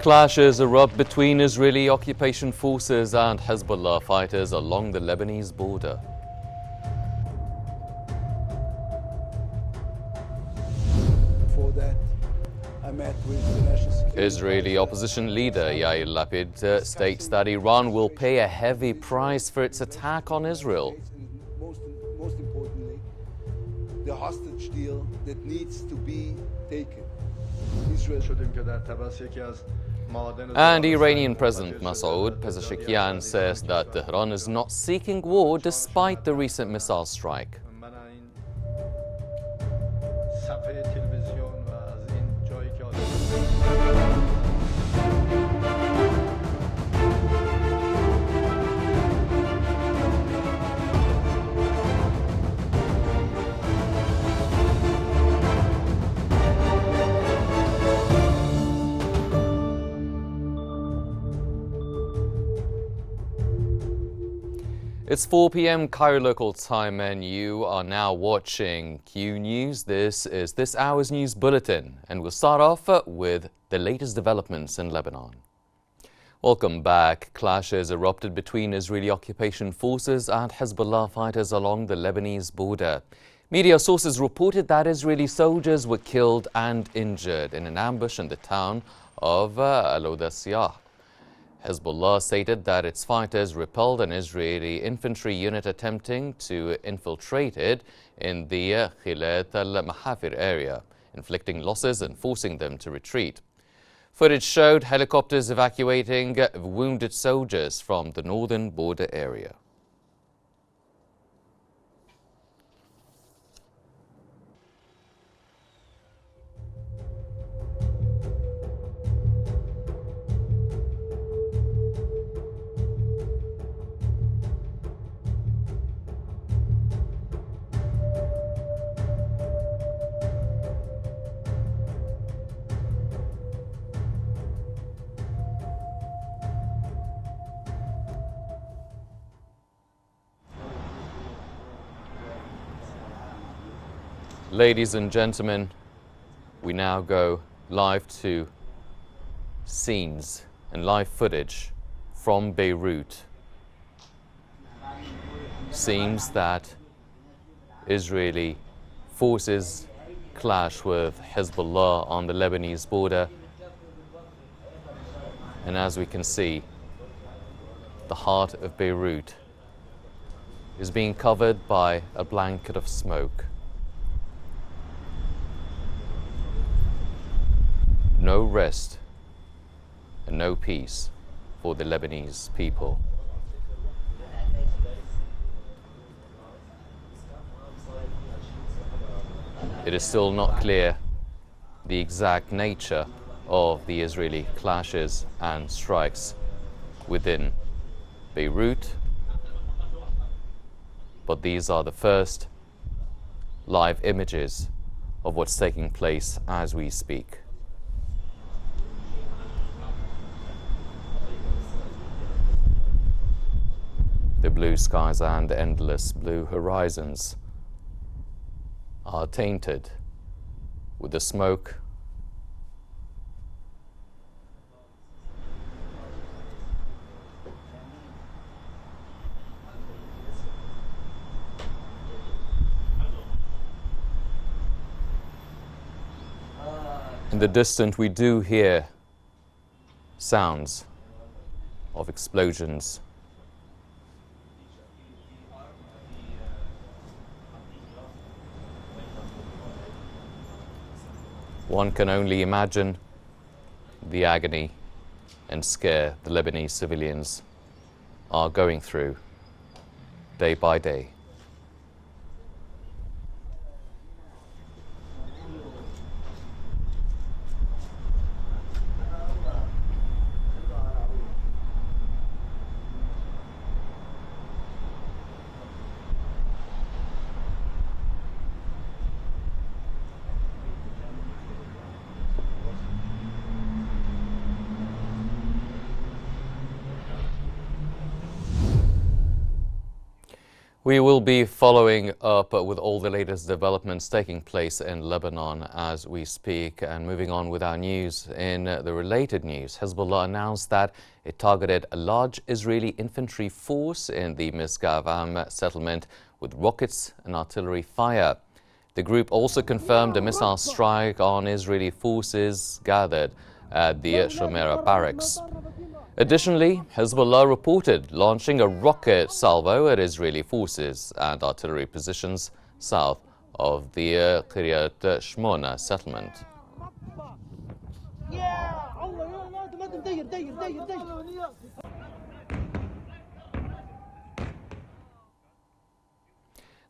Clashes erupt between Israeli occupation forces and Hezbollah fighters along the Lebanese border. For that, I met with the National Security Israeli Advisor. opposition leader Yair Lapid states that Iran will pay a heavy price for its attack on Israel. Most importantly, the hostage deal that needs to be taken. Israel And Iranian President Masoud Pezeshkian says that Tehran is not seeking war despite the recent missile strike. It's 4 p.m. Cairo local time and you are now watching Q News. This is this hour's news bulletin and we'll start off with the latest developments in Lebanon. Welcome back. Clashes erupted between Israeli occupation forces and Hezbollah fighters along the Lebanese border. Media sources reported that Israeli soldiers were killed and injured in an ambush in the town of Al-Odasiyah. Hezbollah stated that its fighters repelled an Israeli infantry unit attempting to infiltrate it in the Khilat al-Mahafir area, inflicting losses and forcing them to retreat. Footage showed helicopters evacuating wounded soldiers from the northern border area. Ladies and gentlemen, we now go live to scenes and live footage from Beirut. Seems that Israeli forces clash with Hezbollah on the Lebanese border. And as we can see, the heart of Beirut is being covered by a blanket of smoke. No rest and no peace for the Lebanese people. It is still not clear the exact nature of the Israeli clashes and strikes within Beirut, but these are the first live images of what's taking place as we speak. The blue skies and endless blue horizons are tainted with the smoke in the distance. We do hear sounds of explosions. One can only imagine the agony and scare the Lebanese civilians are going through day by day. We will be following up with all the latest developments taking place in Lebanon as we speak. And moving on with our news, in the related news, Hezbollah announced that it targeted a large Israeli infantry force in the Misgavam settlement with rockets and artillery fire. The group also confirmed a missile strike on Israeli forces gathered at the Shomera barracks. Additionally, Hezbollah reported launching a rocket salvo at Israeli forces and artillery positions south of the Kiryat Shmona settlement.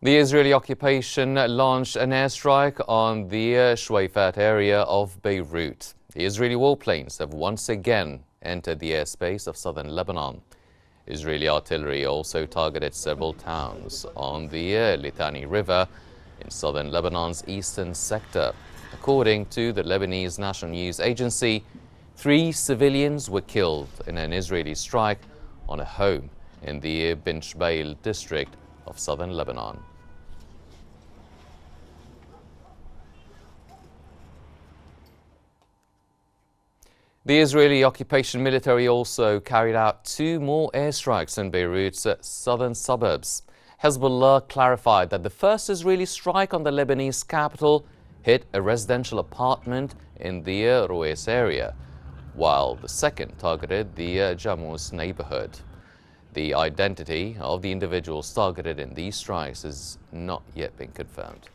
The Israeli occupation launched an airstrike on the Shweifat area of Beirut. The Israeli warplanes have once again entered the airspace of southern Lebanon. Israeli artillery also targeted several towns on the Litani River in southern Lebanon's eastern sector. According to the Lebanese National News Agency, 3 civilians were killed in an Israeli strike on a home in the Bin Shbail district of southern Lebanon. The Israeli occupation military also carried out 2 more airstrikes in Beirut's southern suburbs. Hezbollah clarified that the first Israeli strike on the Lebanese capital hit a residential apartment in the Ruwais area, while the second targeted the Jammus neighborhood. The identity of the individuals targeted in these strikes has not yet been confirmed.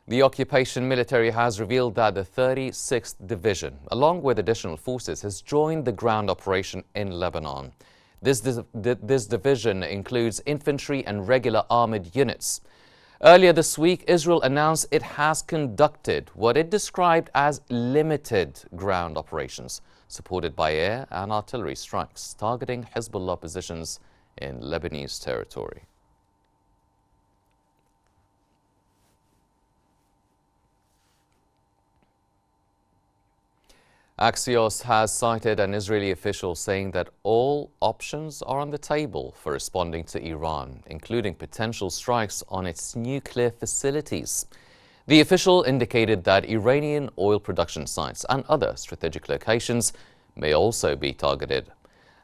The occupation military has revealed that the 36th Division, along with additional forces, has joined the ground operation in Lebanon. This division includes infantry and regular armored units. Earlier this week, Israel announced it has conducted what it described as limited ground operations, supported by air and artillery strikes, targeting Hezbollah positions in Lebanese territory. Axios has cited an Israeli official saying that all options are on the table for responding to Iran, including potential strikes on its nuclear facilities. The official indicated that Iranian oil production sites and other strategic locations may also be targeted.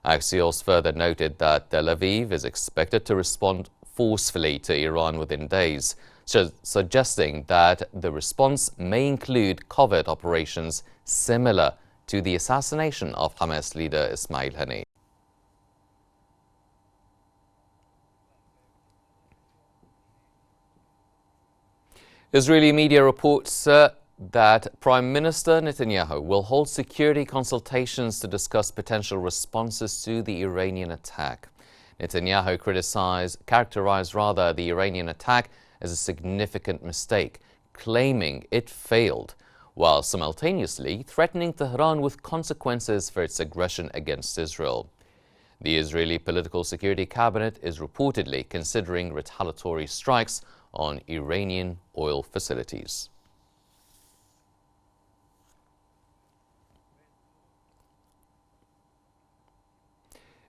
Axios further noted that Tel Aviv is expected to respond forcefully to Iran within days, suggesting that the response may include covert operations similar to the assassination of Hamas leader Ismail Haniyeh. Israeli media reports that Prime Minister Netanyahu will hold security consultations to discuss potential responses to the Iranian attack. Netanyahu characterized the Iranian attack as a significant mistake, claiming it failed, while simultaneously threatening Tehran with consequences for its aggression against Israel. The Israeli Political Security Cabinet is reportedly considering retaliatory strikes on Iranian oil facilities.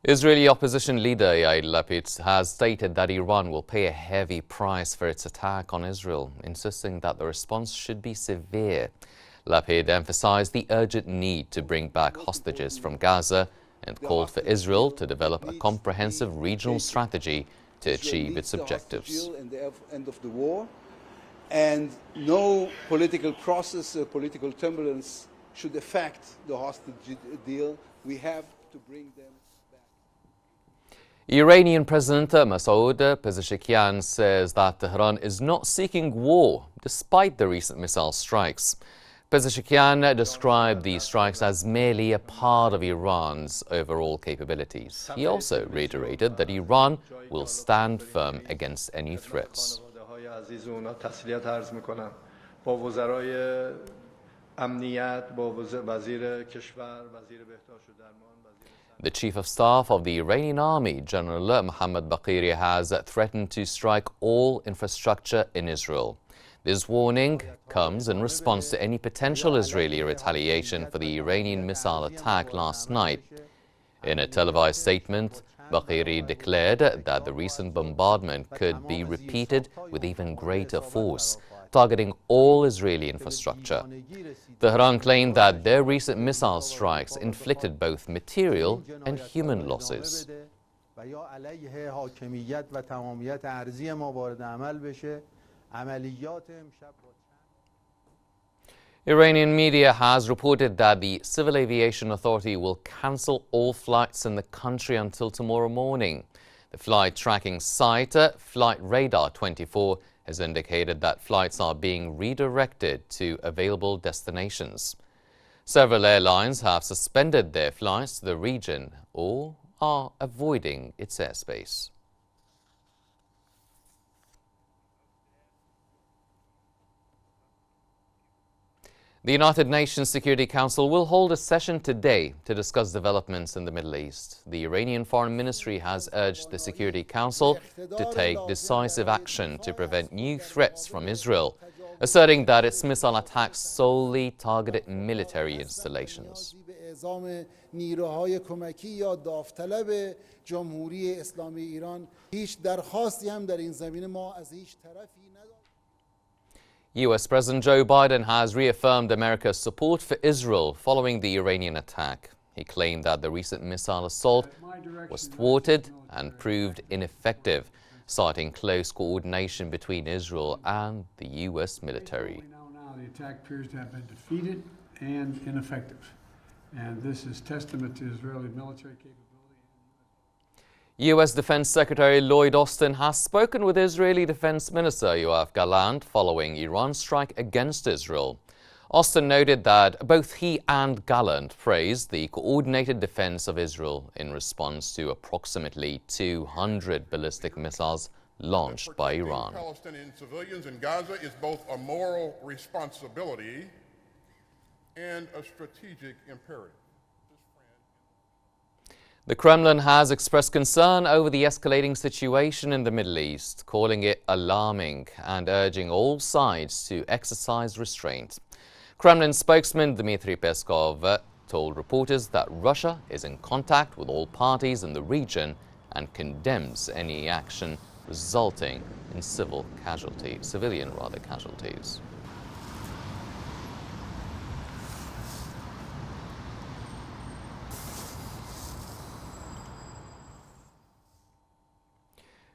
Israeli opposition leader Yair Lapid has stated that Iran will pay a heavy price for its attack on Israel, insisting that the response should be severe. Lapid emphasized the urgent need to bring back hostages from Gaza and called for Israel to develop a comprehensive regional strategy to achieve its objectives. End of the war, and no political process or political turbulence should affect the hostage deal. We have to bring them back. Iranian President Masoud Pezeshkian says that Tehran is not seeking war despite the recent missile strikes. Pezeshkian described these strikes as merely a part of Iran's overall capabilities. He also reiterated that Iran will stand firm against any threats. The Chief of Staff of the Iranian Army, General Mohammad Baqiri, has threatened to strike all infrastructure in Israel. This warning comes in response to any potential Israeli retaliation for the Iranian missile attack last night. In a televised statement, Bagheri declared that the recent bombardment could be repeated with even greater force, targeting all Israeli infrastructure. Tehran claimed that their recent missile strikes inflicted both material and human losses. Iranian media has reported that the Civil Aviation Authority will cancel all flights in the country until tomorrow morning. The flight tracking site, Flight Radar 24, has indicated that flights are being redirected to available destinations. Several airlines have suspended their flights to the region or are avoiding its airspace. The United Nations Security Council will hold a session today to discuss developments in the Middle East. The Iranian Foreign Ministry has urged the Security Council to take decisive action to prevent new threats from Israel, asserting that its missile attacks solely targeted military installations. US President Joe Biden has reaffirmed America's support for Israel following the Iranian attack. He claimed that the recent missile assault was thwarted and proved ineffective, citing close coordination between Israel and the US military. The attack appears to have been defeated and ineffective, and this is testament to Israeli military capability. U.S. Defense Secretary Lloyd Austin has spoken with Israeli Defense Minister Yoav Gallant following Iran's strike against Israel. Austin noted that both he and Gallant praised the coordinated defense of Israel in response to approximately 200 ballistic missiles launched by Iran. Palestinian civilians in Gaza is both a moral responsibility and a strategic imperative. The Kremlin has expressed concern over the escalating situation in the Middle East, calling it alarming and urging all sides to exercise restraint. Kremlin spokesman Dmitry Peskov told reporters that Russia is in contact with all parties in the region and condemns any action resulting in civilian casualties.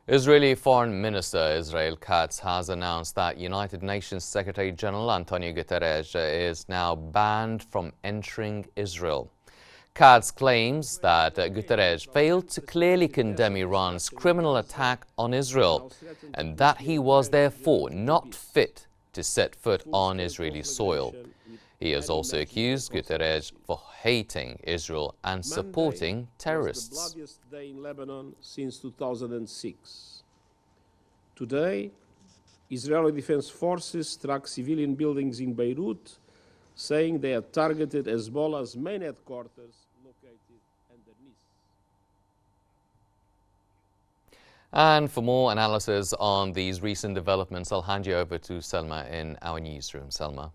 Israeli Foreign Minister Israel Katz has announced that United Nations Secretary General Antonio Guterres is now banned from entering Israel. Katz claims that Guterres failed to clearly condemn Iran's criminal attack on Israel and that he was therefore not fit to set foot on Israeli soil. He has also accused Guterres for hating Israel and supporting terrorists. Bloodiest day in Lebanon since 2006. Today, Israeli Defense Forces struck civilian buildings in Beirut, saying they had targeted Hezbollah's main headquarters located underneath. And for more analysis on these recent developments, I'll hand you over to Selma in our newsroom. Selma.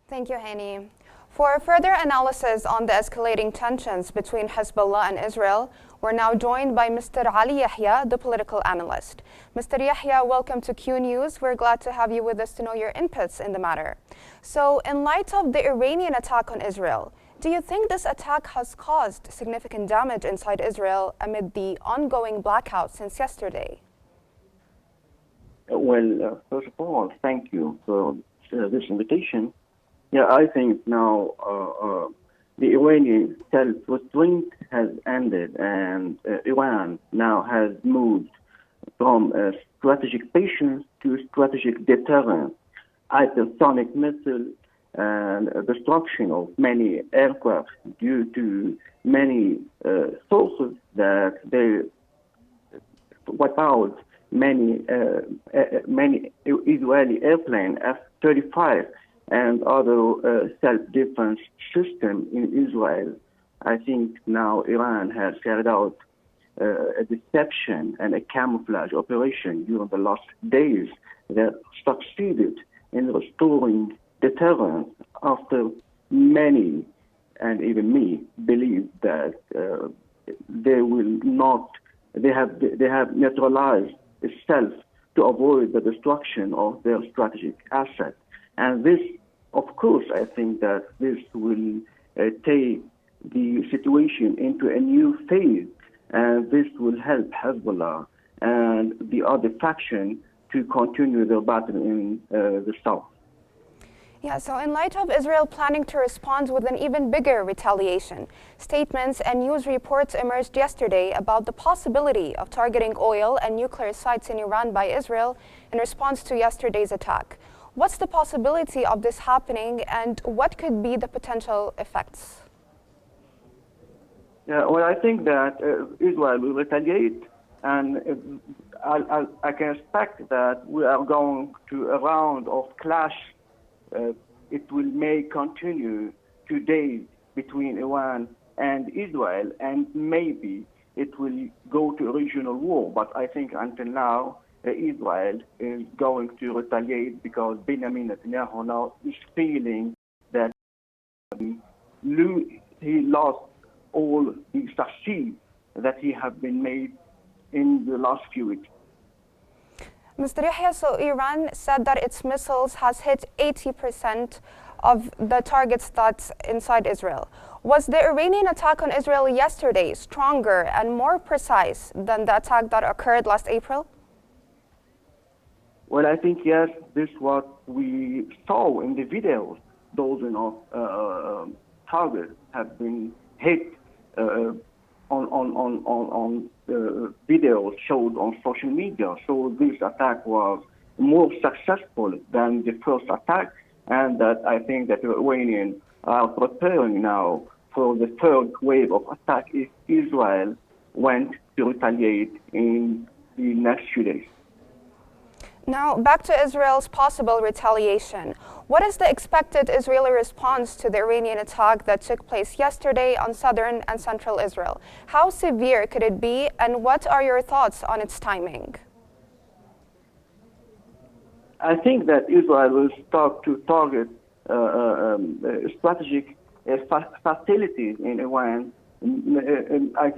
Thank you, Hani. For further analysis on the escalating tensions between Hezbollah and Israel, we're now joined by Mr. Ali Yahya, the political analyst. Mr. Yahya, welcome to Q News. We're glad to have you with us to know your inputs in the matter. So, in light of the Iranian attack on Israel, do you think this attack has caused significant damage inside Israel amid the ongoing blackout since yesterday? Well, first of all, thank you for this invitation. Yeah, I think now the Iranian self-restraint has ended, and Iran now has moved from strategic patience to strategic deterrence. Hypersonic missile and destruction of many aircraft due to many sources that they wipe out many Israeli airplanes, F-35, and other self-defense system in Israel. I think now Iran has carried out a deception and a camouflage operation during the last days that succeeded in restoring deterrence after many, and even me, believe that they have neutralized itself to avoid the destruction of their strategic asset. And this, of course, I think that this will take the situation into a new phase, and this will help Hezbollah and the other faction to continue their battle in the south. Yeah, so in light of Israel planning to respond with an even bigger retaliation, statements and news reports emerged yesterday about the possibility of targeting oil and nuclear sites in Iran by Israel in response to yesterday's attack. What's the possibility of this happening, and what could be the potential effects? Yeah, well, I think that Israel will retaliate, and I can expect that we are going to a round of clash. It may continue today between Iran and Israel, and maybe it will go to a regional war. But I think until now, Israel is going to retaliate because Benjamin Netanyahu now is feeling that he lost all the success that he have been made in the last few weeks. Mr. Yahya, so Iran said that its missiles has hit 80% of the targets that's inside Israel. Was the Iranian attack on Israel yesterday stronger and more precise than the attack that occurred last April? Well, I think, yes, this is what we saw in the videos. Those targets have been hit on videos showed on social media. So this attack was more successful than the first attack, and that I think that the Iranians are preparing now for the third wave of attack if Israel went to retaliate in the next few days. Now, back to Israel's possible retaliation. What is the expected Israeli response to the Iranian attack that took place yesterday on southern and central Israel? How severe could it be, and what are your thoughts on its timing? I think that Israel will start to target strategic facilities in Iran.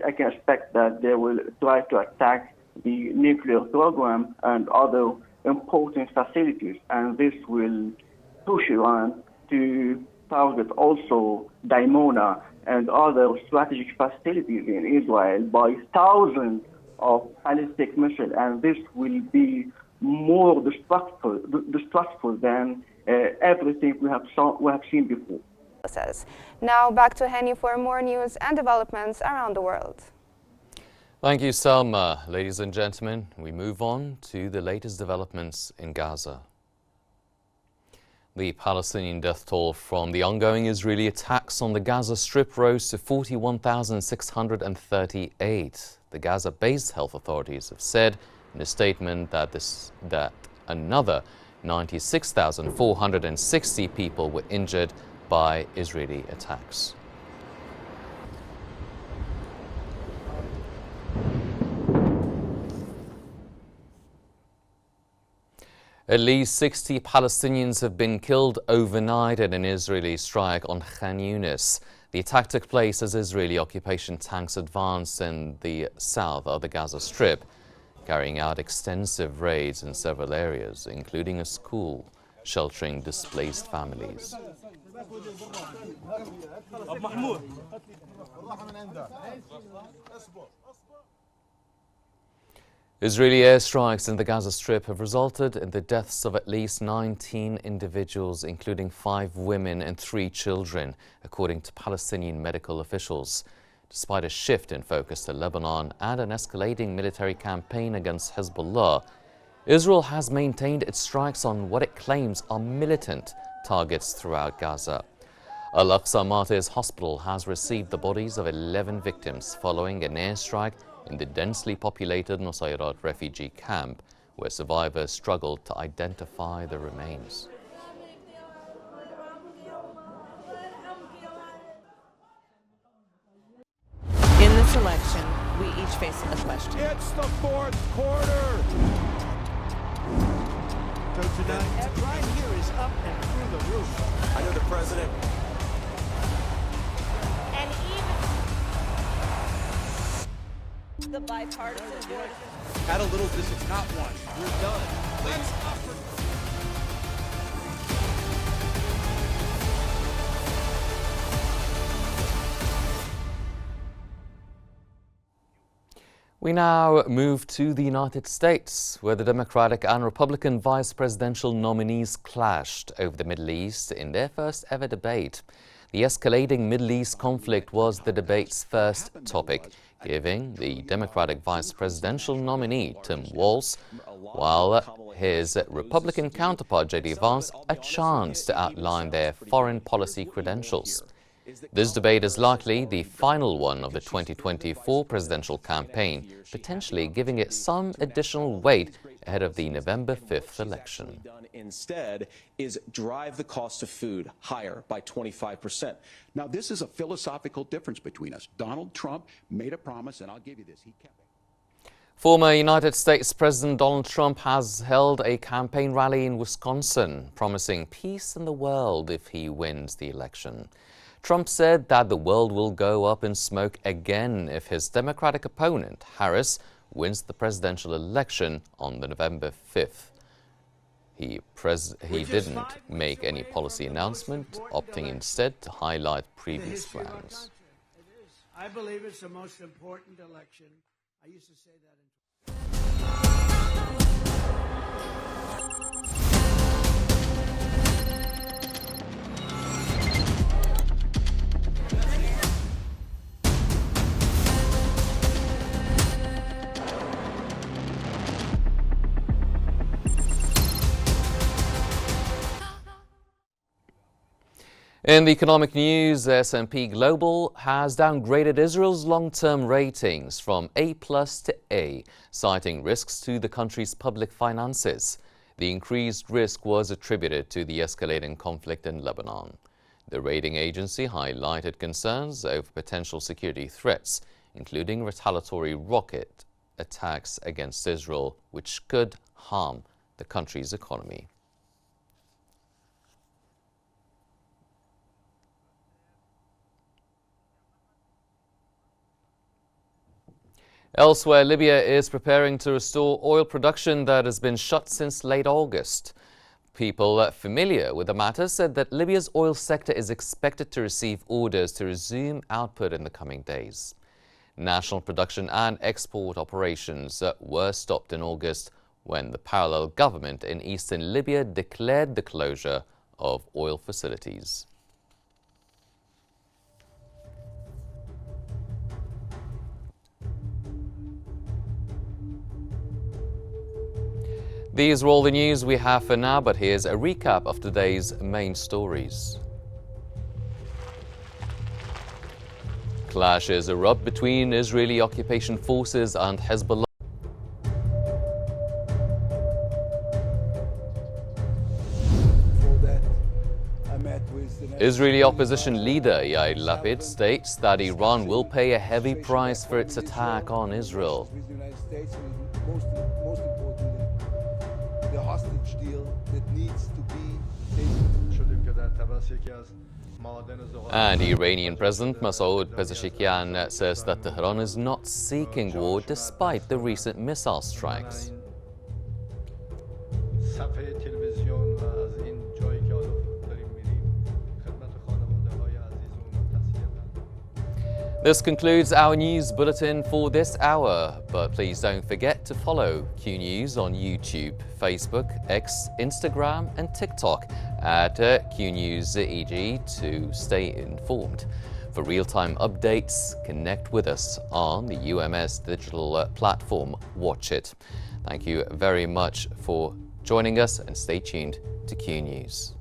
I can expect that they will try to attack the nuclear program and other important facilities, and this will push Iran to target also Dimona and other strategic facilities in Israel by thousands of ballistic missiles, and this will be more destructive than everything we have seen before. Now back to Hani for more news and developments around the world. Thank you, Salma. Ladies and gentlemen, we move on to the latest developments in Gaza. The Palestinian death toll from the ongoing Israeli attacks on the Gaza Strip rose to 41,638. The Gaza-based health authorities have said in a statement that another 96,460 people were injured by Israeli attacks. At least 60 Palestinians have been killed overnight in an Israeli strike on Khan Yunis. The attack took place as Israeli occupation tanks advanced in the south of the Gaza Strip, carrying out extensive raids in several areas, including a school sheltering displaced families. Israeli airstrikes in the Gaza Strip have resulted in the deaths of at least 19 individuals, including 5 women and 3 children, according to Palestinian medical officials. Despite a shift in focus to Lebanon and an escalating military campaign against Hezbollah, Israel has maintained its strikes on what it claims are militant targets throughout Gaza. Al-Aqsa Martyrs Hospital has received the bodies of 11 victims following an airstrike in the densely populated Nusayrat refugee camp, where survivors struggled to identify the remains. In this election, we each face a question. It's the fourth quarter. So tonight, right here is up and through the roof. I know the president. And even the bipartisan board. Add a little distance, not one. We're done. Let's offer. We now move to the United States, where the Democratic and Republican vice presidential nominees clashed over the Middle East in their first ever debate. The escalating Middle East conflict was the debate's first topic, giving the Democratic vice presidential nominee, Tim Walz, while his Republican counterpart, J.D. Vance, a chance to outline their foreign policy credentials. This debate is likely the final one of the 2024 presidential campaign, potentially giving it some additional weight ahead of the November 5th election. Instead is drive the cost of food higher by 25%. Now, this is a philosophical difference between us. Donald Trump made a promise, and I'll give you this. He kept it. Former United States President Donald Trump has held a campaign rally in Wisconsin, promising peace in the world if he wins the election. Trump said that the world will go up in smoke again if his Democratic opponent, Harris, wins the presidential election on the November 5th. He didn't make any policy announcement, opting instead to highlight previous plans. I believe it's the most important election. I used to say that In the economic news, S&P Global has downgraded Israel's long-term ratings from A+ to A, citing risks to the country's public finances. The increased risk was attributed to the escalating conflict in Lebanon. The rating agency highlighted concerns over potential security threats, including retaliatory rocket attacks against Israel, which could harm the country's economy. Elsewhere, Libya is preparing to restore oil production that has been shut since late August. People familiar with the matter said that Libya's oil sector is expected to receive orders to resume output in the coming days. National production and export operations were stopped in August when the parallel government in eastern Libya declared the closure of oil facilities. These are all the news we have for now, but here's a recap of today's main stories. Clashes erupt between Israeli occupation forces and Hezbollah. Israeli opposition leader Yair Lapid states that Iran will pay a heavy price for its attack on Israel. The hostage deal that needs to be taken. And Iranian President Masoud Pezeshkian says that Tehran is not seeking war despite the recent missile strikes. This concludes our news bulletin for this hour, but please don't forget to follow Q News on YouTube, Facebook, X, Instagram and TikTok at QNewsEG to stay informed. For real-time updates, connect with us on the UMS digital platform. Watch it. Thank you very much for joining us and stay tuned to Q News.